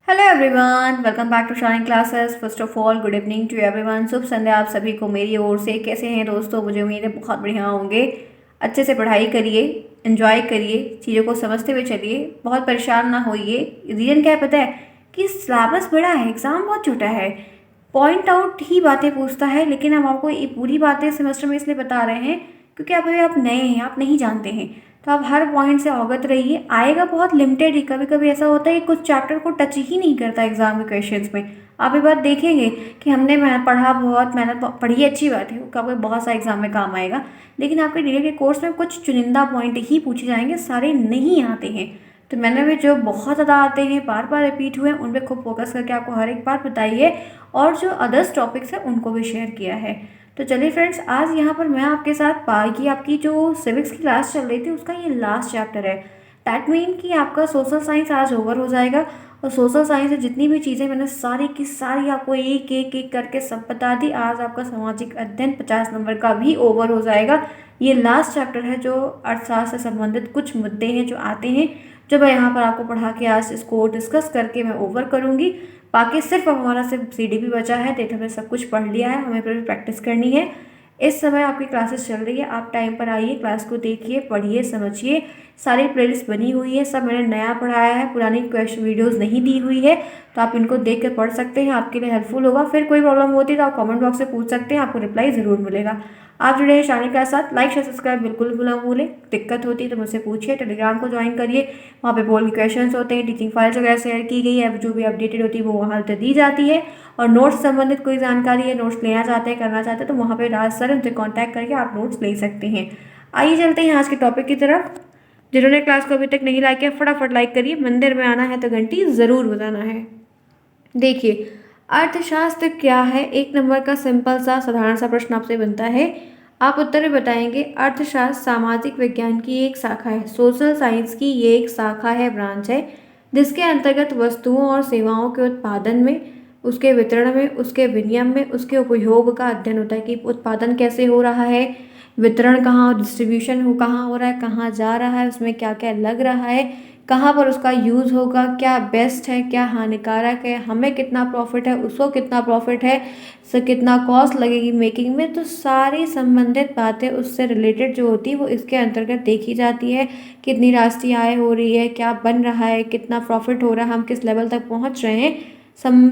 Hello everyone, welcome back to Shine Classes. First of all good evening to everyone. शुभ संध्या आप सभी को मेरी ओर से। कैसे हैं दोस्तों? मुझे उम्मीद है बहुत बढ़िया होंगे। अच्छे से पढ़ाई करिए, एंजॉय करिए, चीज़ों को समझते हुए चलिए, बहुत परेशान ना होइए। रीज़न क्या है पता है? कि सिलेबस बड़ा है, एग्ज़ाम बहुत छोटा है, पॉइंट आउट ही बातें पूछता है। लेकिन हम आपको ये पूरी बातें सेमेस्टर में इसलिए बता रहे हैं क्योंकि अभी आप नए हैं, आप नहीं जानते हैं। तो आप हर पॉइंट से अवगत रहिए। आएगा बहुत लिमिटेड ही, कभी कभी ऐसा होता है कि कुछ चैप्टर को टच ही नहीं करता एग्जाम के क्वेश्चंस में। आप ये बात देखेंगे कि हमने पढ़ा बहुत, मेहनत पढ़ी, अच्छी बात है, आपको बहुत सा एग्जाम में काम आएगा। लेकिन आपके डीएलएड के कोर्स में कुछ चुनिंदा पॉइंट ही पूछे जाएंगे, सारे नहीं आते हैं। तो मैंने भी जो बहुत ज़्यादा आते हैं, बार बार रिपीट हुए, उन पर खूब फोकस करके आपको हर एक बात बताई है और जो अदर्स टॉपिक्स हैं उनको भी शेयर किया है। तो चलिए फ्रेंड्स, आज यहाँ पर मैं आपके साथ बाकी आपकी जो सिविक्स की क्लास चल रही थी उसका ये लास्ट चैप्टर है। दैट मीन कि आपका सोशल साइंस आज ओवर हो जाएगा। और सोशल साइंस से जितनी भी चीज़ें मैंने सारी की सारी आपको एक एक एक करके सब बता दी। आज आपका सामाजिक अध्ययन 50 नंबर का भी ओवर हो जाएगा। ये लास्ट चैप्टर है जो अर्थशास्त्र से संबंधित कुछ मुद्दे हैं जो आते हैं, जो मैं यहाँ पर आपको पढ़ा के आज इसको डिस्कस करके मैं ओवर करूँगी। बाकी सिर्फ अब हमारा सिर्फ सीडीपी बचा है, डेट हमने सब कुछ पढ़ लिया है, हमें फिर प्रैक्टिस करनी है। इस समय आपकी क्लासेस चल रही है, आप टाइम पर आइए, क्लास को देखिए, पढ़िए, समझिए। सारी प्लेलिस्ट बनी हुई है, सब मैंने नया पढ़ाया है, पुरानी क्वेश्चन वीडियोस नहीं दी हुई है। तो आप इनको देख कर पढ़ सकते हैं, आपके लिए हेल्पफुल होगा। फिर कोई प्रॉब्लम होती है तो आप कमेंट बॉक्स में पूछ सकते हैं, आपको रिप्लाई ज़रूर मिलेगा। आप जुड़े हैं शानी के साथ, लाइक शेयर सब्सक्राइब बिल्कुल ना भूलें। दिक्कत होती है तो मुझसे पूछिए, टेलीग्राम को ज्वाइन करिए, वहाँ पे बोल के क्वेश्चंस होते हैं, टीचिंग फाइल्स वगैरह शेयर की गई है, जो भी अपडेटेड होती है वो वहाँ पर दी जाती है। और नोट्स संबंधित कोई जानकारी है, नोट्स लेना चाहते हैं, करना चाहते हैं, तो वहाँ पे राज सर उनसे कॉन्टैक्ट करके आप नोट्स ले सकते हैं। आइए चलते हैं आज के टॉपिक की तरफ। जिन्होंने क्लास को अभी तक नहीं लाइक किया फटाफट लाइक करिए, मंदिर में आना है तो घंटी ज़रूर बजाना है। देखिए, अर्थशास्त्र क्या है? एक नंबर का सिंपल सा साधारण सा प्रश्न आपसे बनता है, आप उत्तर में बताएंगे। अर्थशास्त्र सामाजिक विज्ञान की एक शाखा है, सोशल साइंस की ये एक शाखा है, ब्रांच है, जिसके अंतर्गत वस्तुओं और सेवाओं के उत्पादन में, उसके वितरण में, उसके विनिमय में, उसके उपयोग का अध्ययन होता है कि उत्पादन कैसे हो रहा है, वितरण कहाँ, डिस्ट्रीब्यूशन हो कहाँ हो रहा है, कहाँ जा रहा है, उसमें क्या क्या लग रहा है, कहाँ पर उसका यूज़ होगा, क्या बेस्ट है, क्या हानिकारक है, हमें कितना प्रॉफिट है, उसको कितना प्रॉफिट है, कितना कॉस्ट लगेगी मेकिंग में। तो सारी संबंधित बातें उससे रिलेटेड जो होती है वो इसके अंतर्गत देखी जाती है। कितनी राष्ट्रीय आय हो रही है, क्या बन रहा है, कितना प्रॉफिट हो रहा है, हम किस लेवल तक पहुँच रहे हैं।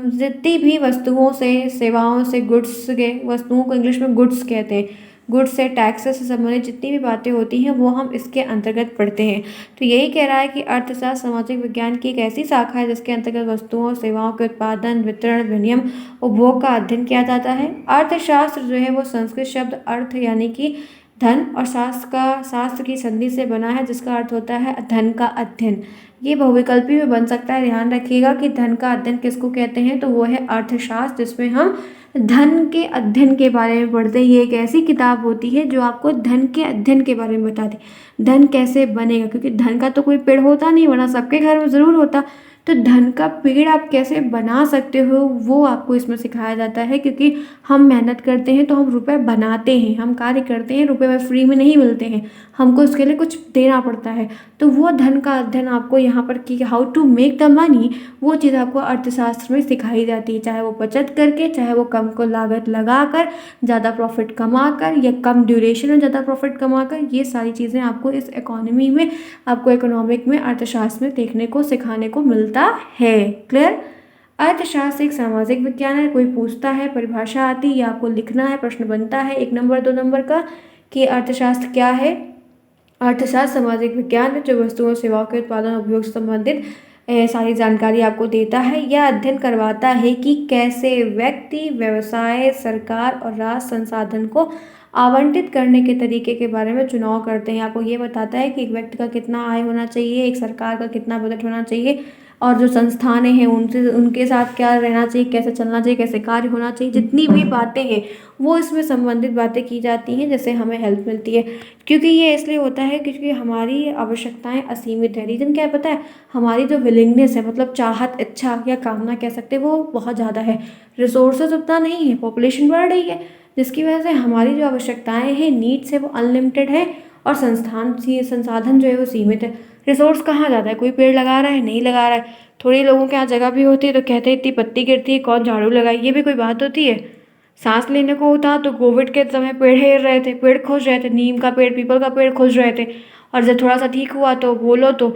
जितनी भी वस्तुओं से, सेवाओं से, गुड्स के, वस्तुओं को इंग्लिश में गुड्स कहते हैं, गुड्स से, टैक्सेस से संबंधित जितनी भी बातें होती हैं वो हम इसके अंतर्गत पढ़ते हैं। तो यही कह रहा है कि अर्थशास्त्र सामाजिक विज्ञान की एक ऐसी शाखा है जिसके अंतर्गत वस्तुओं और सेवाओं के उत्पादन, वितरण, विनिमय, उपभोग का अध्ययन किया जाता है। अर्थशास्त्र जो है वो संस्कृत शब्द अर्थ यानी कि धन और शास्त्र की संधि से बना है, जिसका अर्थ होता है धन का अध्ययन। ये बहुविकल्पी में बन सकता है, ध्यान रखिएगा कि धन का अध्ययन किसको कहते हैं, तो वो है अर्थशास्त्र, जिसमें हम धन के अध्ययन के बारे में पढ़ते हैं। ये एक ऐसी किताब होती है जो आपको धन के अध्ययन के बारे में बताती है, धन कैसे बनेगा, क्योंकि धन का तो कोई पेड़ होता नहीं, वरना सबके घर में ज़रूर होता। तो धन का पेड़ आप कैसे बना सकते हो वो आपको इसमें सिखाया जाता है, क्योंकि हम मेहनत करते हैं तो हम रुपए बनाते हैं, हम कार्य करते हैं, रुपए में फ्री में नहीं मिलते हैं, हमको उसके लिए कुछ देना पड़ता है। तो वो धन का अध्ययन आपको यहाँ पर कि how to make the money, वो चीज़ आपको अर्थशास्त्र में सिखाई जाती है, चाहे वो बचत करके, चाहे वो कम को लागत लगाकर ज़्यादा प्रॉफिट कमाकर, या कम ड्यूरेशन में ज़्यादा प्रॉफिट कमाकर। ये सारी चीज़ें आपको इस इकोनॉमी में, आपको इकोनॉमिक में, अर्थशास्त्र में देखने को, सिखाने को मिलता है। क्लियर? अर्थशास्त्र एक सामाजिक विज्ञान है। कोई पूछता है, परिभाषा आती है, आपको लिखना है, प्रश्न बनता है 1 नंबर 2 नंबर का कि अर्थशास्त्र क्या है। अर्थशास्त्र सामाजिक विज्ञान है जो वस्तुओं और सेवाओं के उत्पादन उपयोग से संबंधित सारी जानकारी आपको देता है। यह अध्ययन करवाता है कि कैसे व्यक्ति, व्यवसाय, सरकार और राष्ट्र संसाधन को आवंटित करने के तरीके के बारे में चुनाव करते हैं। आपको ये बताता है कि एक व्यक्ति का कितना आय होना चाहिए, एक सरकार का कितना बजट होना चाहिए, और जो संस्थानें हैं उनसे, उनके साथ क्या रहना चाहिए, कैसे चलना चाहिए, कैसे कार्य होना चाहिए, जितनी भी बातें हैं वो इसमें संबंधित बातें की जाती हैं, जिससे हमें हेल्प मिलती है। क्योंकि ये इसलिए होता है क्योंकि हमारी आवश्यकताएं असीमित है। रीज़न क्या है पता है? हमारी जो विलिंगनेस है, मतलब चाहत, इच्छा या कामना कह सकते हैं, वो बहुत ज़्यादा है। रिसोर्सेज उतना नहीं है, पॉपुलेशन बढ़ रही है, जिसकी वजह से हमारी जो आवश्यकताएं हैं, नीड्स है, वो अनलिमिटेड है, और संसाधन जो है वो सीमित है। रिसोर्स कहाँ ज़्यादा है? कोई पेड़ लगा रहा है? नहीं लगा रहा है। थोड़ी लोगों के यहाँ जगह भी होती है तो कहते हैं इतनी पत्ती गिरती है, कौन झाड़ू लगाए, ये भी कोई बात होती है। सांस लेने को होता तो कोविड के समय पेड़ हिल रहे थे, पेड़ खोज रहे थे, नीम का पेड़, पीपल का पेड़ खोज रहे थे। और जब थोड़ा सा ठीक हुआ तो बोलो तो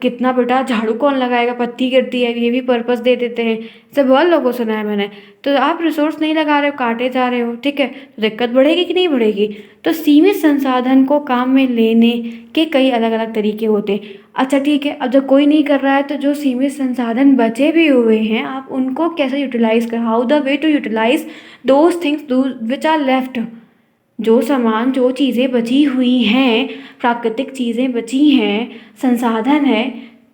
कितना बेटा झाड़ू कौन लगाएगा, पत्ती गिरती है, ये भी पर्पस दे देते हैं। सब बहुत लोगों को सुना है मैंने। तो आप रिसोर्स नहीं लगा रहे हो, काटे जा रहे हो, ठीक है, तो दिक्कत बढ़ेगी कि नहीं बढ़ेगी। तो सीमित संसाधन को काम में लेने के कई अलग अलग तरीके होते हैं। अच्छा ठीक है, अब जब कोई नहीं कर रहा है तो जो सीमित संसाधन बचे भी हुए हैं आप उनको कैसे यूटिलाइज कर, how the way to utilize those things which are left. जो सामान, जो चीज़ें बची हुई हैं, प्राकृतिक चीज़ें बची हैं, संसाधन है,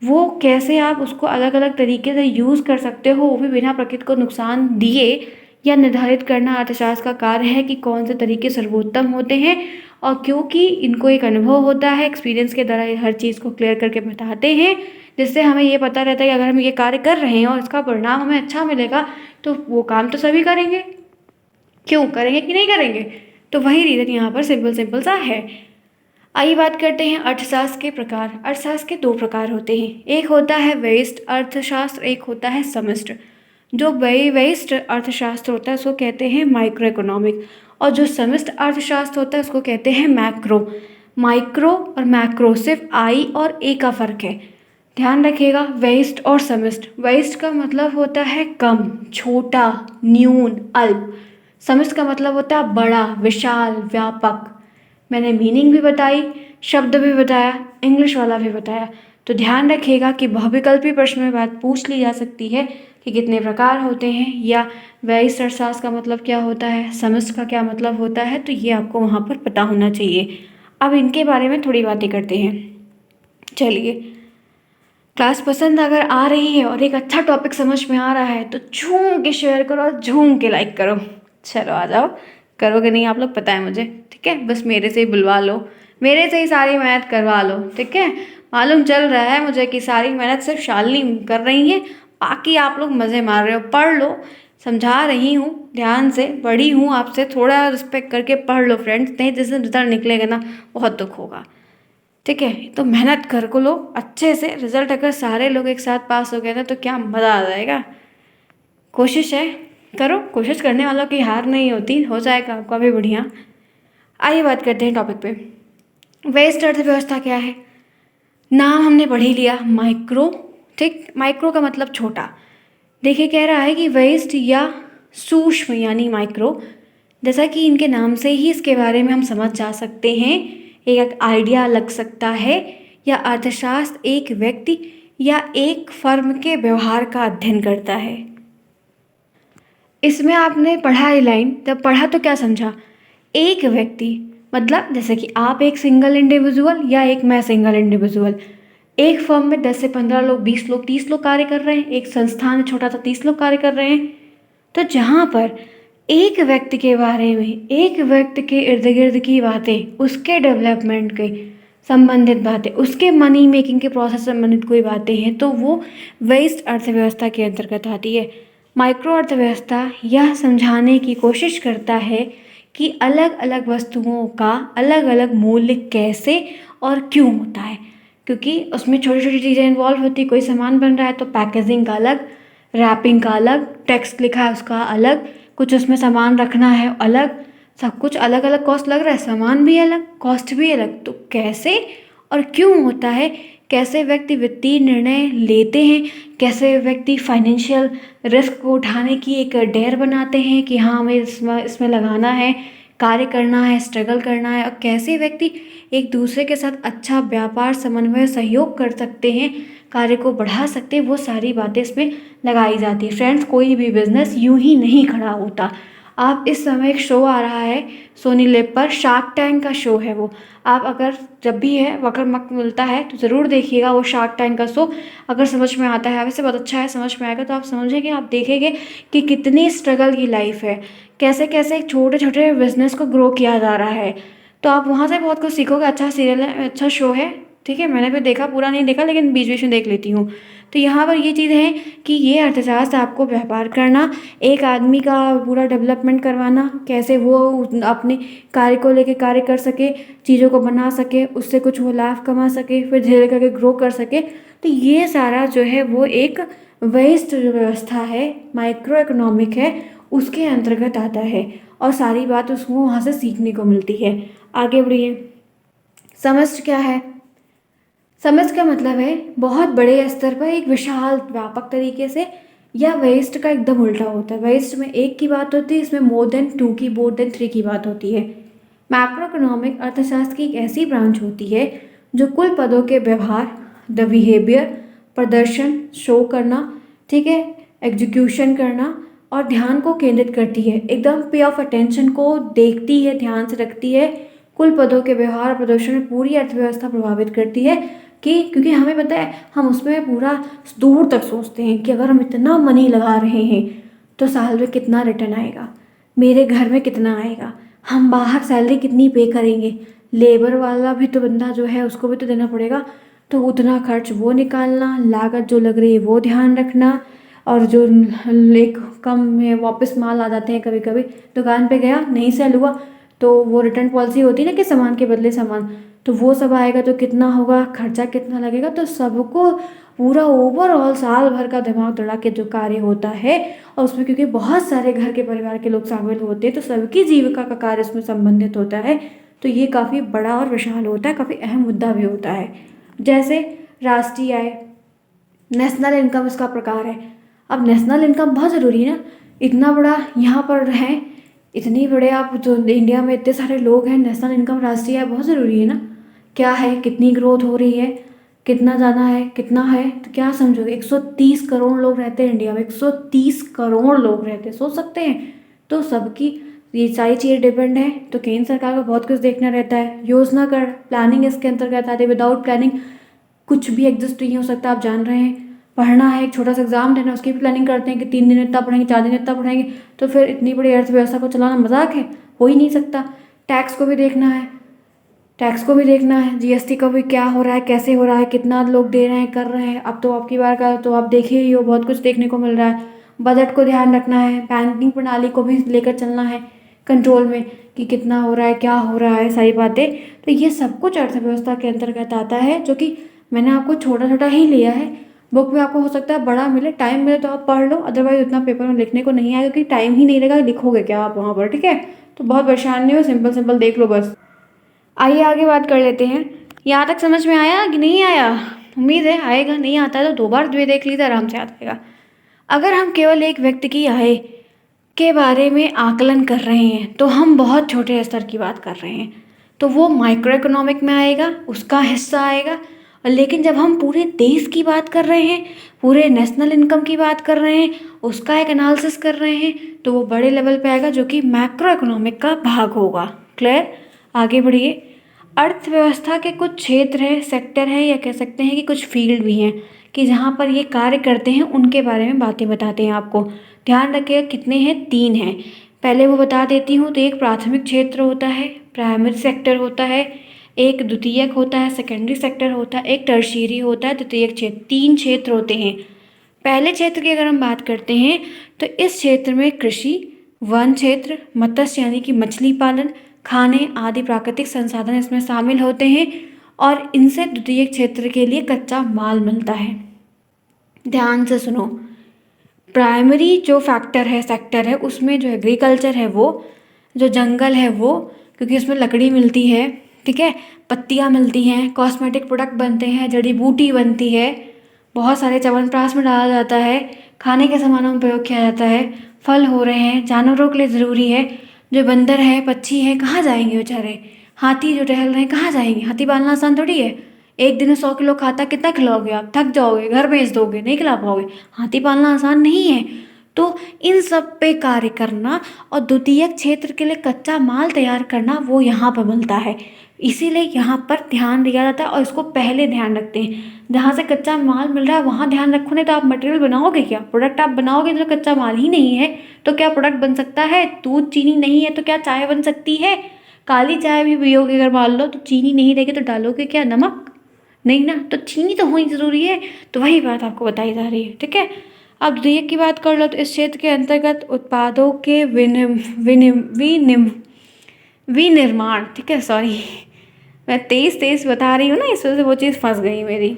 वो कैसे आप उसको अलग अलग तरीके से यूज़ कर सकते हो, वो भी बिना प्रकृति को नुकसान दिए, या निर्धारित करना अर्थशास्त्र का कार्य है कि कौन से तरीके सर्वोत्तम होते हैं। और क्योंकि इनको एक अनुभव होता है, एक्सपीरियंस के द्वारा ये हर चीज़ को क्लियर करके बताते हैं, जिससे हमें ये पता रहता है कि अगर हम ये कार्य कर रहे हैं और इसका परिणाम हमें अच्छा मिलेगा तो वो काम तो सभी करेंगे, क्यों करेंगे कि नहीं करेंगे। तो वही रीज़न यहाँ पर सिंपल सा है। आइए बात करते हैं अर्थशास्त्र के प्रकार। अर्थशास्त्र के 2 प्रकार होते हैं, एक होता है व्यस्त अर्थशास्त्र, एक होता है समष्टि। जो व्यस्त अर्थशास्त्र होता है उसको कहते हैं माइक्रो इकोनॉमिक, और जो समष्टि अर्थशास्त्र होता है उसको कहते हैं मैक्रो। माइक्रो और मैक्रो सिर्फ आई और ए का फर्क है, ध्यान रखिएगा। व्यस्त और समष्टि, व्यस्त का मतलब होता है कम, छोटा, न्यून, अल्प। समष्टि का मतलब होता है बड़ा, विशाल, व्यापक। मैंने मीनिंग भी बताई, शब्द भी बताया, इंग्लिश वाला भी बताया। तो ध्यान रखिएगा कि बहुविकल्पी प्रश्न में बात पूछ ली जा सकती है कि कितने प्रकार होते हैं, या व्यस्त अर्थशास्त्र का मतलब क्या होता है, समष्टि का क्या मतलब होता है, तो ये आपको वहाँ पर पता होना चाहिए। अब इनके बारे में थोड़ी बातें करते हैं। चलिए, क्लास पसंद अगर आ रही है और एक अच्छा टॉपिक समझ में आ रहा है तो झूम के शेयर करो और झूम के लाइक करो। चलो आ जाओ, करोगे नहीं आप लोग, पता है मुझे, ठीक है, बस मेरे से ही बुलवा लो, मेरे से ही सारी मेहनत करवा लो, ठीक है। मालूम चल रहा है मुझे कि सारी मेहनत सिर्फ शालिनी कर रही है, बाकी आप लोग मज़े मार रहे हो। पढ़ लो, समझा रही हूँ ध्यान से, बड़ी हूँ आपसे, थोड़ा रिस्पेक्ट करके पढ़ लो फ्रेंड्स, नहीं जिस दिन रिजल्ट निकलेगा ना बहुत दुख होगा, ठीक है। तो मेहनत कर को लो अच्छे से, रिजल्ट अगर सारे लोग एक साथ पास हो गए ना तो क्या मज़ा आ जाएगा। कोशिश है, करो, कोशिश करने वालों की हार नहीं होती, हो जाएगा आपका भी बढ़िया। आइए बात करते हैं टॉपिक पे। व्यस्त अर्थव्यवस्था क्या है, नाम हमने पढ़ ही लिया, माइक्रो, ठीक। माइक्रो का मतलब छोटा। देखिए कह रहा है कि व्यस्त या सूक्ष्म यानी माइक्रो, जैसा कि इनके नाम से ही इसके बारे में हम समझ जा सकते हैं, एक आइडिया लग सकता है, या अर्थशास्त्र एक व्यक्ति या एक फर्म के व्यवहार का अध्ययन करता है। इसमें आपने पढ़ा ये लाइन, जब पढ़ा तो क्या समझा, एक व्यक्ति मतलब जैसे कि आप एक सिंगल इंडिविजुअल या एक मैं सिंगल इंडिविजुअल, एक फर्म में 10 से 15 लोग, 20 लोग, 30 लोग कार्य कर रहे हैं, एक संस्थान छोटा सा 30 लोग कार्य कर रहे हैं। तो जहाँ पर एक व्यक्ति के बारे में, एक व्यक्ति के इर्द गिर्द की बातें, उसके डेवलपमेंट के संबंधित बातें, उसके मनी मेकिंग के प्रोसेस से संबंधित कोई बातें हैं, तो वो व्यस्त अर्थव्यवस्था के अंतर्गत आती है। माइक्रो अर्थव्यवस्था यह समझाने की कोशिश करता है कि अलग अलग वस्तुओं का अलग अलग मूल्य कैसे और क्यों होता है, क्योंकि उसमें छोटी छोटी चीज़ें इन्वॉल्व होती है। कोई सामान बन रहा है तो पैकेजिंग का अलग, रैपिंग का अलग, टेक्स्ट लिखा है उसका अलग, कुछ उसमें सामान रखना है अलग, सब कुछ अलग अलग कॉस्ट लग रहा है, सामान भी अलग, कॉस्ट भी अलग। तो कैसे और क्यों होता है, कैसे व्यक्ति वित्तीय निर्णय लेते हैं, कैसे व्यक्ति फाइनेंशियल रिस्क को उठाने की एक डेयर बनाते हैं कि हाँ हमें इसमें लगाना है, कार्य करना है, स्ट्रगल करना है, और कैसे व्यक्ति एक दूसरे के साथ अच्छा व्यापार, समन्वय, सहयोग कर सकते हैं, कार्य को बढ़ा सकते हैं, वो सारी बातें इसमें लगाई जाती है। फ्रेंड्स, कोई भी बिजनेस यूं ही नहीं खड़ा होता। आप इस समय एक शो आ रहा है सोनी लिव पर, शार्क टैंक का शो है वो, आप अगर जब भी है वक्त वक्त मिलता है तो ज़रूर देखिएगा वो शार्क टैंक का शो। अगर समझ में आता है, वैसे बहुत अच्छा है, समझ में आएगा तो आप समझेंगे, आप देखेंगे कि कितनी स्ट्रगल की लाइफ है, कैसे कैसे एक छोटे छोटे बिजनेस को ग्रो किया जा रहा है। तो आप वहाँ से बहुत कुछ सीखोगे। अच्छा सीरियल है, अच्छा शो है, ठीक है, मैंने भी देखा, पूरा नहीं देखा लेकिन बीच बीच में देख लेती हूँ। तो यहाँ पर ये चीज़ है कि ये अर्थशास्त्र आपको व्यापार करना, एक आदमी का पूरा डेवलपमेंट करवाना, कैसे वो अपने कार्य को लेके कार्य कर सके, चीज़ों को बना सके, उससे कुछ वो लाभ कमा सके, फिर धीरे करके ग्रो कर सके। तो ये सारा जो है वो एक व्यस्त व्यवस्था है, माइक्रो इकोनॉमिक है, उसके अंतर्गत आता है और सारी बात उसको वहाँ से सीखने को मिलती है। आगे बढ़िए। समष्टि क्या है? समष्टि का मतलब है बहुत बड़े स्तर पर एक विशाल व्यापक तरीके से, या वेस्ट का एकदम उल्टा होता है। वेस्ट में एक की बात होती है, इसमें मोर देन टू की, मोर देन थ्री की बात होती है। मैक्रो इकोनॉमिक अर्थशास्त्र की एक ऐसी ब्रांच होती है जो कुल पदों के व्यवहार, द बिहेवियर, प्रदर्शन शो करना, ठीक है, एग्जीक्यूशन करना और ध्यान को केंद्रित करती है, एकदम पे ऑफ अटेंशन को देखती है, ध्यान से रखती है। कुल पदों के व्यवहार और प्रदर्शन में पूरी अर्थव्यवस्था प्रभावित करती है कि क्योंकि हमें पता है हम उसमें पूरा दूर तक सोचते हैं कि अगर हम इतना मनी लगा रहे हैं तो साल में कितना रिटर्न आएगा, मेरे घर में कितना आएगा, हम बाहर सैलरी कितनी पे करेंगे, लेबर वाला भी तो बंदा जो है उसको भी तो देना पड़ेगा, तो उतना खर्च वो निकालना, लागत जो लग रही है वो ध्यान रखना, और जो एक कम में वापस माल आ जाते हैं, कभी कभी दुकान पे गया नहीं सेल हुआ तो वो रिटर्न पॉलिसी होती है ना कि सामान के बदले सामान, तो वो सब आएगा तो कितना होगा, खर्चा कितना लगेगा। तो सबको पूरा ओवरऑल साल भर का दिमाग दौड़ा के जो कार्य होता है, और उसमें क्योंकि बहुत सारे घर के परिवार के लोग शामिल होते हैं तो सबकी जीविका का कार्य उसमें संबंधित होता है। तो ये काफ़ी बड़ा और विशाल होता है, काफ़ी अहम मुद्दा भी होता है। जैसे राष्ट्रीय आय, नेशनल इनकम इसका प्रकार है। अब नेशनल इनकम बहुत ज़रूरी है ना, इतना बड़ा यहाँ पर है, इतनी बड़े आप जो इंडिया में इतने सारे लोग हैं, नेशनल इनकम राष्ट्रीय आय बहुत ज़रूरी है ना। क्या है, कितनी ग्रोथ हो रही है, कितना जाना है, कितना है, तो क्या समझोगे, 130 करोड़ लोग रहते हैं इंडिया में, 130 करोड़ लोग रहते हैं, सोच सकते हैं। तो सबकी ये सारी चीज़ें डिपेंड है, तो केंद्र सरकार को बहुत कुछ देखना रहता है। योजना कर, प्लानिंग इसके अंतर्गत आती है। विदाउट प्लानिंग कुछ भी एग्जिस्ट नहीं हो सकता, आप जान रहे हैं। पढ़ना है, एक छोटा सा एग्जाम देना, उसकी भी प्लानिंग करते हैं कि 3 दिन इतना पढ़ेंगे, 4 दिन इतना पढ़ेंगे, तो फिर इतनी बड़ी अर्थव्यवस्था को चलाना मजाक है, हो ही नहीं सकता। टैक्स को भी देखना है, टैक्स को भी देखना है, जीएसटी का भी क्या हो रहा है, कैसे हो रहा है, कितना लोग दे रहे हैं, कर रहे हैं। अब तो आपकी बार का तो आप देखे ही हो, बहुत कुछ देखने को मिल रहा है। बजट को ध्यान रखना है, बैंकिंग प्रणाली को भी लेकर चलना है कंट्रोल में कि कितना हो रहा है, क्या हो रहा है, सारी बातें। तो ये सब कुछ अर्थव्यवस्था के अंतर्गत आता है, जो कि मैंने आपको छोटा छोटा ही लिया है। बुक में आपको हो सकता है बड़ा मिले, टाइम मिले तो आप पढ़ लो, अदरवाइज उतना पेपर में लिखने को नहीं आएगा क्योंकि टाइम ही नहीं रहेगा, लिखोगे क्या आप वहाँ पर, ठीक है। तो बहुत परेशान नहीं हो, सिंपल सिंपल देख लो बस। आइए आगे बात कर लेते हैं। यहाँ तक समझ में आया कि नहीं आया? उम्मीद है आएगा, नहीं आता है तो 2 बार देख लीजिए, आराम से आ जाएगा। अगर हम केवल एक व्यक्ति की आय के बारे में आकलन कर रहे हैं तो हम बहुत छोटे स्तर की बात कर रहे हैं, तो वो माइक्रो इकोनॉमिक में आएगा, उसका हिस्सा आएगा। और लेकिन जब हम पूरे देश की बात कर रहे हैं, पूरे नेशनल इनकम की बात कर रहे हैं, उसका एक एनालिसिस कर रहे हैं, तो वो बड़े लेवल पे आएगा, जो कि मैक्रो इकोनॉमिक का भाग होगा। क्लियर? आगे बढ़िए। अर्थव्यवस्था के कुछ क्षेत्र है, सेक्टर है, या कह सकते हैं कि कुछ फील्ड भी हैं कि जहाँ पर ये कार्य करते हैं, उनके बारे में बातें बताते हैं आपको। ध्यान रखिएगा कितने हैं, 3 हैं। पहले वो बता देती हूँ। तो एक प्राथमिक क्षेत्र होता है, प्राइमरी सेक्टर होता है, एक द्वितीयक होता है, सेकेंडरी सेक्टर होता है, एक टर्शियरी होता है, द्वितीयक क्षेत्र। 3 क्षेत्र होते हैं। पहले क्षेत्र की अगर हम बात करते हैं तो इस क्षेत्र में कृषि, वन क्षेत्र, मत्स्य यानी कि मछली पालन, खाने आदि प्राकृतिक संसाधन इसमें शामिल होते हैं, और इनसे द्वितीयक क्षेत्र के लिए कच्चा माल मिलता है। ध्यान से सुनो। प्राइमरी जो फैक्टर है, सेक्टर है, उसमें जो एग्रीकल्चर है, वो जो जंगल है वो, क्योंकि उसमें लकड़ी मिलती है, ठीक है, पत्तियाँ मिलती हैं, कॉस्मेटिक प्रोडक्ट बनते हैं, जड़ी बूटी बनती है, बहुत सारे च्यवनप्राश में डाला जाता है, खाने के सामानों में प्रयोग किया जाता है, फल हो रहे हैं, जानवरों के लिए ज़रूरी है। जो बंदर है, पक्षी है, कहाँ जाएंगे बेचारे, हाथी जो टहल रहे हैं कहाँ जाएंगे, हाथी पालना आसान थोड़ी है। एक दिन में 100 किलो खाता, कितना खिलाओगे आप, थक जाओगे, घर भेज दोगे, नहीं खिला पाओगे। हाथी पालना आसान नहीं है। तो इन सब पे कार्य करना और द्वितीयक क्षेत्र के लिए कच्चा माल तैयार करना, वो यहाँ पर मिलता है। इसीलिए यहाँ पर ध्यान दिया जाता है, और इसको पहले ध्यान रखते हैं। जहाँ से कच्चा माल मिल रहा है वहाँ ध्यान रखो, नहीं तो आप मटेरियल बनाओगे क्या, प्रोडक्ट आप बनाओगे जो कच्चा माल ही नहीं है तो क्या प्रोडक्ट बन सकता है। दूध चीनी नहीं है तो क्या चाय बन सकती है। काली चाय भी पियोगे अगर मान लो, तो चीनी नहीं रहेगी तो डालोगे क्या, नमक। नहीं ना, तो चीनी तो होनी ज़रूरी है। तो वही बात आपको बताई जा रही है, ठीक है। अब देय की बात कर लो तो इस क्षेत्र के अंतर्गत उत्पादों के विनिर्माण, ठीक है, सॉरी मैं तेज तेज बता रही हूँ ना, इस वजह से वो चीज़ फंस गई मेरी।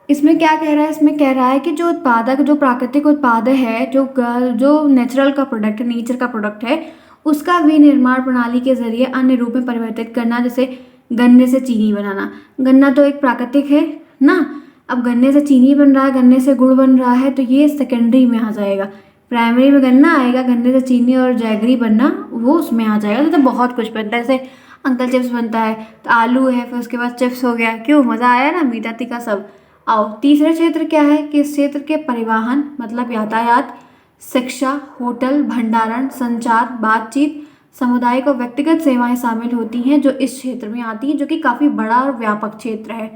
इसमें क्या कह रहा है, इसमें कह रहा है कि जो उत्पादक, जो प्राकृतिक उत्पाद है, जो नेचुरल का प्रोडक्ट है, नेचर का प्रोडक्ट है, उसका विनिर्माण प्रणाली के जरिए अन्य रूप में परिवर्तित करना, जैसे गन्ने से चीनी बनाना। गन्ना तो एक प्राकृतिक है ना। अब गन्ने से चीनी बन रहा है, गन्ने से गुड़ बन रहा है, तो ये सेकेंडरी में आ जाएगा। प्राइमरी में गन्ना आएगा, गन्ने से चीनी और जैगरी बनना वो उसमें आ जाएगा। तो बहुत कुछ बनता है, जैसे अंकल चिप्स बनता है, तो आलू है, फिर उसके बाद चिप्स हो गया। क्यों, मज़ा आया ना, मीठा तीखा सब। आओ, तीसरा क्षेत्र क्या है कि इस क्षेत्र के परिवहन मतलब यातायात, शिक्षा, होटल, भंडारण, संचार, बातचीत, सामुदायिक और व्यक्तिगत सेवाएं शामिल होती हैं जो इस क्षेत्र में आती हैं, जो कि काफ़ी बड़ा और व्यापक क्षेत्र है।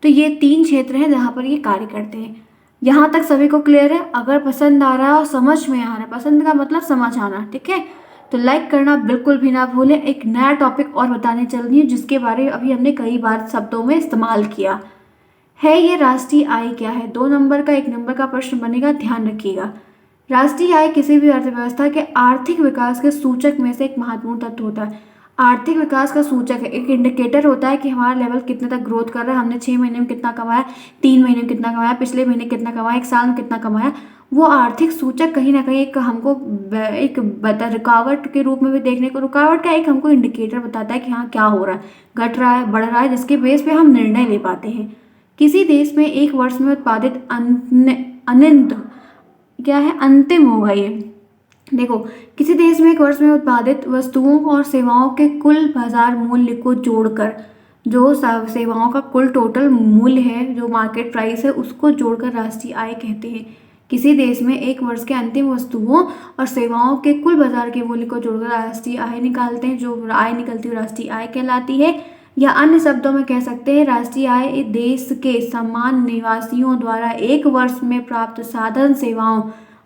तो ये 3 क्षेत्र हैं जहाँ पर ये कार्य करते हैं। यहाँ तक सभी को क्लियर है? अगर पसंद आ रहा है और समझ में आ रहा है, पसंद का मतलब समझ आना, ठीक है, तो लाइक करना बिल्कुल भी ना भूलें। एक नया टॉपिक और बताने चल रही हूँ जिसके बारे में अभी हमने कई बार शब्दों में इस्तेमाल किया है। ये राष्ट्रीय आय क्या है? 2 नंबर का 1 नंबर का प्रश्न बनेगा, ध्यान रखिएगा। राष्ट्रीय आय किसी भी अर्थव्यवस्था के आर्थिक विकास के सूचक में से एक महत्वपूर्ण तत्व होता है। आर्थिक विकास का सूचक है, एक इंडिकेटर होता है कि हमारा लेवल कितने तक ग्रोथ कर रहा है, हमने 6 महीने में कितना कमाया, 3 महीने में कितना कमाया, पिछले महीने कितना कमाया, 1 साल में कितना कमाया। वो आर्थिक सूचक कहीं ना कहीं एक हमको एक रुकावट के रूप में भी देखने को, रुकावट का एक हमको इंडिकेटर बताता है कि हाँ क्या हो रहा है, घट रहा है, बढ़ रहा है, जिसके बेस पे हम निर्णय ले पाते हैं। किसी देश में एक वर्ष में उत्पादित अनंत क्या है, अंतिम होगा ये। देखो, किसी देश में एक वर्ष में उत्पादित वस्तुओं और सेवाओं के कुल बाजार मूल्य को जोड़कर, जो सेवाओं का कुल टोटल मूल्य है, जो मार्केट प्राइस है, उसको जोड़कर राष्ट्रीय आय कहते हैं। किसी देश में एक वर्ष के अंतिम वस्तुओं और सेवाओं के कुल बाजार के मूल्य को जोड़कर राष्ट्रीय आय निकालते हैं। जो आय निकलती है राष्ट्रीय आय कहलाती है। या अन्य शब्दों में कह सकते हैं, राष्ट्रीय आय देश के समान निवासियों द्वारा एक वर्ष में प्राप्त साधन, सेवाओं,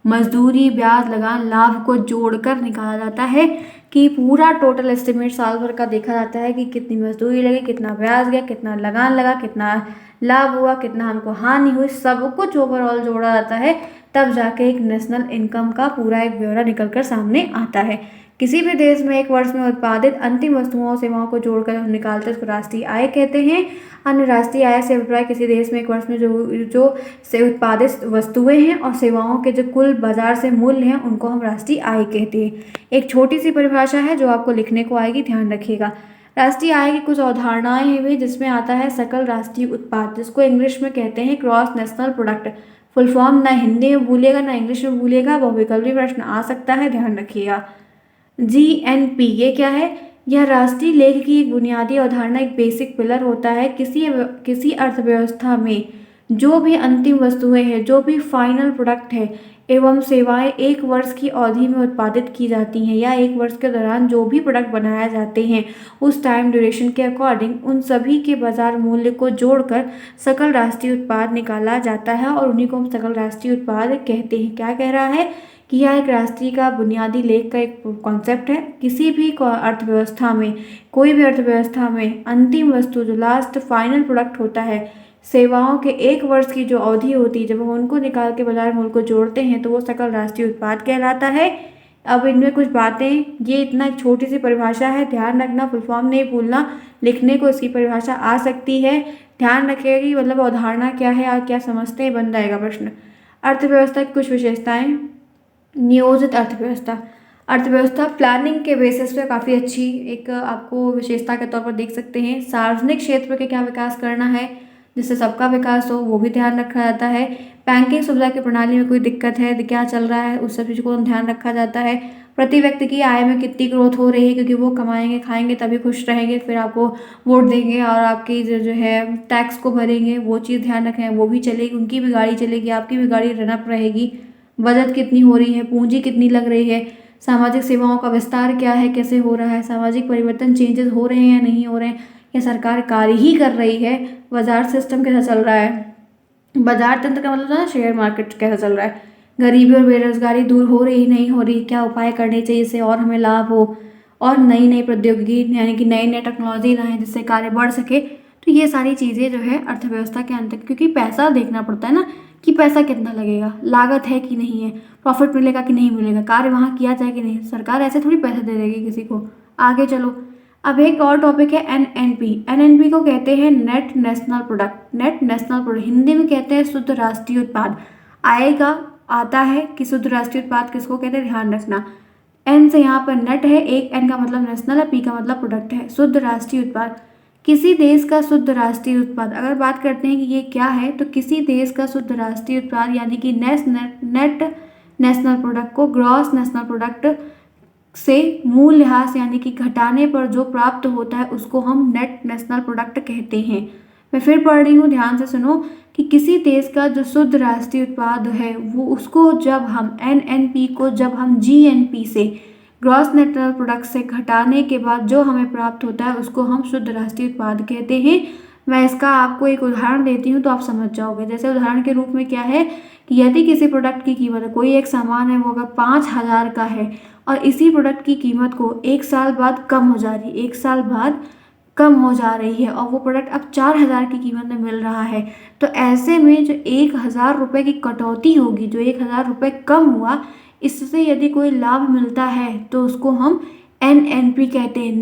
मजदूरी, ब्याज, लगान, लाभ को जोड़कर निकाला जाता है। कि पूरा टोटल एस्टिमेट साल भर का देखा जाता है कि कितनी मजदूरी लगी, कितना ब्याज गया, कितना लगान लगा, कितना लाभ हुआ, कितना हमको हानि हुई, सब कुछ ओवरऑल जोड़ा जाता है। तब जाके एक नेशनल इनकम का पूरा एक ब्यौरा निकल कर सामने आता है। किसी भी देश में एक वर्ष में उत्पादित अंतिम वस्तुओं और सेवाओं को जोड़कर हम निकालते हैं, उसको राष्ट्रीय आय कहते हैं। अन्य राष्ट्रीय आय से अभिप्राय किसी देश में एक वर्ष में जो से उत्पादित वस्तुएं हैं और सेवाओं के जो कुल बाजार से मूल्य हैं, उनको हम राष्ट्रीय आय कहते हैं। एक छोटी सी परिभाषा है जो आपको लिखने को आएगी, ध्यान रखिएगा। राष्ट्रीय आय की कुछ अवधारणाएं हैं भी, जिसमें आता है सकल राष्ट्रीय उत्पाद, जिसको इंग्लिश में कहते हैं cross national product. Full form ना हिंदी में भूलिएगा ना इंग्लिश में भूलिएगा, बहुविकल्पी प्रश्न आ सकता है, ध्यान रखिएगा। जीएनपी ये क्या है? यह राष्ट्रीय लेख की एक बुनियादी अवधारणा, एक बेसिक पिलर होता है। किसी अर्थव्यवस्था में जो भी अंतिम वस्तुएं हैं, जो भी फाइनल प्रोडक्ट है एवं सेवाएं एक वर्ष की अवधि में उत्पादित की जाती हैं, या एक वर्ष के दौरान जो भी प्रोडक्ट बनाए जाते हैं, उस टाइम ड्यूरेशन के अकॉर्डिंग उन सभी के बाजार मूल्य को जोड़कर सकल राष्ट्रीय उत्पाद निकाला जाता है, और उन्हीं को हम सकल राष्ट्रीय उत्पाद कहते हैं। क्या कह रहा है कि यह एक राष्ट्रीय का बुनियादी लेख का एक कॉन्सेप्ट है। किसी भी अर्थव्यवस्था में, कोई भी अर्थव्यवस्था में अंतिम वस्तु, जो लास्ट फाइनल प्रोडक्ट होता है, सेवाओं के एक वर्ष की जो अवधि होती है, जब हम उनको निकाल के बाजार मूल्य को जोड़ते हैं तो वो सकल राष्ट्रीय उत्पाद कहलाता है। अब इनमें कुछ बातें, ये इतना एक छोटी सी परिभाषा है, ध्यान रखना, फुल फॉर्म नहीं भूलना, लिखने को इसकी परिभाषा आ सकती है, ध्यान रखिएगा। मतलब अवधारणा क्या है और क्या समझते हैं, बन जाएगा प्रश्न। अर्थव्यवस्था की कुछ विशेषताएं। नियोजित अर्थव्यवस्था, अर्थव्यवस्था प्लानिंग के बेसिस पे काफ़ी अच्छी एक आपको विशेषता के तौर पर देख सकते हैं। सार्वजनिक क्षेत्र के क्या विकास करना है जिससे सबका विकास हो, वो भी ध्यान रखा जाता है। बैंकिंग सुविधा की प्रणाली में कोई दिक्कत है, क्या चल रहा है, उस सब चीज़ को ध्यान रखा जाता है। प्रति व्यक्ति की आय में कितनी ग्रोथ हो रही है, क्योंकि वो कमाएंगे खाएंगे तभी खुश रहेंगे, फिर आपको वोट देंगे और आपकी जो है टैक्स को भरेंगे, वो चीज़ ध्यान रखें, वो भी चलेगी, उनकी भी गाड़ी चलेगी, आपकी भी गाड़ी रनअप रहेगी। बचत कितनी हो रही है, पूंजी कितनी लग रही है, सामाजिक सेवाओं का विस्तार क्या है, कैसे हो रहा है, सामाजिक परिवर्तन चेंजेस हो रहे हैं या नहीं हो रहे हैं, या सरकार कार्य ही कर रही है, बाजार सिस्टम कैसा चल रहा है, बाजार तंत्र का मतलब है शेयर मार्केट कैसा चल रहा है, गरीबी और बेरोजगारी दूर हो रही नहीं हो रही, क्या उपाय करने चाहिए इससे और हमें लाभ हो, और नई नई प्रौद्योगिकी यानी कि नई नई टेक्नोलॉजी लाएं जिससे कार्य बढ़ सके। तो ये सारी चीज़ें जो है अर्थव्यवस्था के अंदर, क्योंकि पैसा देखना पड़ता है ना कि पैसा कितना लगेगा, लागत है कि नहीं है, प्रॉफिट मिलेगा कि नहीं मिलेगा, कार्य वहाँ किया जाए कि नहीं। सरकार ऐसे थोड़ी पैसे दे देगी किसी को। आगे चलो, अब एक और टॉपिक है एनएनपी। एनएनपी को कहते हैं net national product. Net national product Hindi में कहते हैं शुद्ध राष्ट्रीय उत्पाद। आएगा, आता है कि शुद्ध राष्ट्रीय उत्पाद किसको कहते हैं, ध्यान रखना। एन से यहाँ पर नेट है, एक एन का मतलब नेशनल है, पी का मतलब प्रोडक्ट है। शुद्ध राष्ट्रीय उत्पाद, किसी देश का शुद्ध राष्ट्रीय उत्पाद, अगर बात करते हैं कि ये क्या है, तो किसी देश का शुद्ध राष्ट्रीय उत्पाद यानी कि नेट नेशनल प्रोडक्ट को ग्रॉस नेशनल प्रोडक्ट से मूल लिहाज यानी कि घटाने पर जो प्राप्त होता है उसको हम नेट नेशनल प्रोडक्ट कहते हैं। मैं फिर पढ़ रही हूँ, ध्यान से सुनो कि किसी देश का जो शुद्ध राष्ट्रीय उत्पाद है वो उसको जब हम एनएनपी को जब हम जीएनपी से ग्रॉस नेशनल प्रोडक्ट से घटाने के बाद जो हमें प्राप्त होता है उसको हम शुद्ध राष्ट्रीय उत्पाद कहते हैं। मैं इसका आपको एक उदाहरण देती हूँ तो आप समझ जाओगे। जैसे उदाहरण के रूप में क्या है कि यदि किसी प्रोडक्ट की कीमत, कोई एक सामान है वो अगर 5,000 का है और इसी प्रोडक्ट की कीमत को 1 साल बाद कम हो जा रही है, 1 साल बाद कम हो जा रही है और वो प्रोडक्ट अब 4,000 की कीमत में मिल रहा है, तो ऐसे में जो 1,000 रुपये की कटौती होगी, जो 1,000 रुपये कम हुआ, इससे यदि कोई लाभ मिलता है तो उसको हम एनएनपी कहते हैं,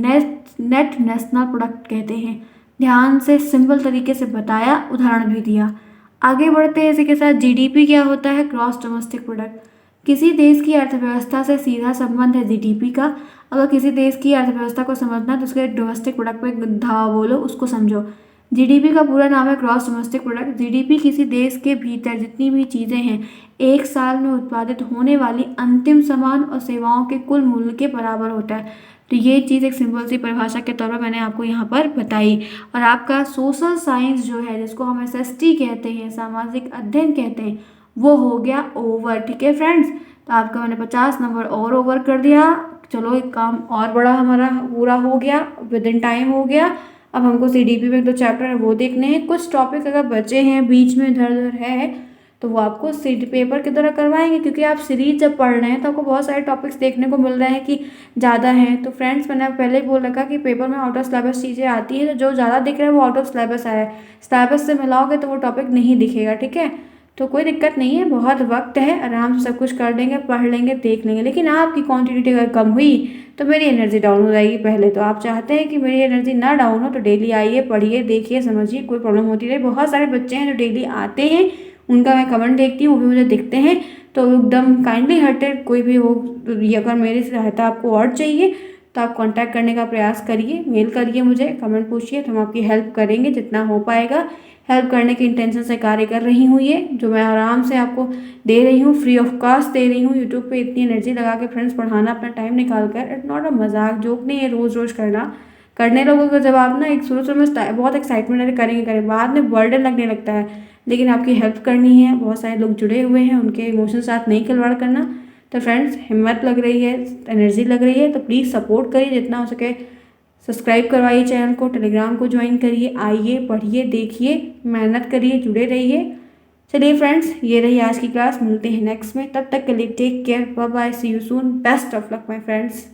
नेट नेशनल प्रोडक्ट कहते हैं। ध्यान से सिंपल तरीके से बताया, उदाहरण भी दिया। आगे बढ़ते हैं इसी के साथ। जीडीपी क्या होता है, ग्रॉस डोमेस्टिक प्रोडक्ट। किसी देश की अर्थव्यवस्था से सीधा संबंध है जीडीपी का। अगर किसी देश की अर्थव्यवस्था को समझना तो उसके डोमेस्टिक प्रोडक्ट पे धावा बोलो, उसको समझो। जीडीपी का पूरा नाम है ग्रॉस डोमेस्टिक प्रोडक्ट। जीडीपी किसी देश के भीतर जितनी भी चीज़ें हैं एक साल में उत्पादित होने वाली अंतिम सामान और सेवाओं के कुल मूल्य के बराबर होता है। तो ये चीज़ एक सिंपल सी परिभाषा के तौर पर मैंने आपको यहाँ पर बताई। और आपका सोशल साइंस जो है, जिसको हम एसएसटी कहते हैं, सामाजिक अध्ययन कहते हैं, वो हो गया ओवर। ठीक है फ्रेंड्स, तो आपका मैंने 50 नंबर और ओवर कर दिया। चलो एक काम और बड़ा हमारा पूरा हो गया, विद इन टाइम हो गया। अब हमको सीडीपी में 2 चैप्टर है वो देखने हैं। कुछ टॉपिक अगर बचे हैं बीच में इधर उधर है तो वो आपको सीडी पेपर की तरह करवाएंगे, क्योंकि आप सीरीज जब पढ़ रहे हैं तो आपको बहुत सारे टॉपिक्स देखने को मिल रहे हैं कि ज़्यादा हैं। तो फ्रेंड्स, मैंने पहले ही बोल रखा कि पेपर में आउट ऑफ सिलेबस चीज़ें आती है, तो जो ज़्यादा दिख रहा है वो आउट ऑफ सिलेबस आया है। सिलेबस से मिलाओगे तो वो टॉपिक नहीं दिखेगा। ठीक है, तो कोई दिक्कत नहीं है, बहुत वक्त है, आराम से सब कुछ कर लेंगे, पढ़ लेंगे, देख लेंगे। लेकिन आपकी क्वांटिटी अगर कम हुई तो मेरी एनर्जी डाउन हो जाएगी। पहले तो आप चाहते हैं कि मेरी एनर्जी ना डाउन हो, तो डेली आइए, पढ़िए, देखिए, समझिए, कोई प्रॉब्लम होती रहे। बहुत सारे बच्चे हैं जो डेली आते हैं, उनका मैं कमेंट देखती हूँ, वो भी मुझे दिखते हैं। तो एकदम काइंडली हार्टेड कोई भी हो, अगर मेरी सहायता आपको और चाहिए तो आप कांटेक्ट करने का प्रयास करिए, मेल करिए मुझे, कमेंट पूछिए, तो हम आपकी हेल्प करेंगे जितना हो पाएगा। हेल्प करने की इंटेंशन से कार्य कर रही हूँ, ये जो मैं आराम से आपको दे रही हूँ, फ्री ऑफ कॉस्ट दे रही हूँ। यूट्यूब पे इतनी एनर्जी लगा के फ्रेंड्स पढ़ाना, अपना टाइम निकाल कर, इट्स नॉट अ मजाक, जोक नहीं है रोज़ रोज़ करना। करने लोगों को जब आप ना एक शुरू में बहुत एक्साइटमेंट करेंगे, बाद में बर्डन लगने लगता है। लेकिन आपकी हेल्प करनी है, बहुत सारे लोग जुड़े हुए हैं, उनके इमोशन साथ नहीं खिलवाड़ करना। तो फ्रेंड्स, हिम्मत लग रही है, एनर्जी लग रही है, तो प्लीज़ सपोर्ट करिए जितना हो सके। सब्सक्राइब करवाइए चैनल को, टेलीग्राम को ज्वाइन करिए, आइए, पढ़िए, देखिए, मेहनत करिए, जुड़े रहिए। चलिए फ्रेंड्स, ये रही आज की क्लास, मिलते हैं नेक्स्ट में। तब तक के लिए take care, bye bye, see you soon, best of luck my friends.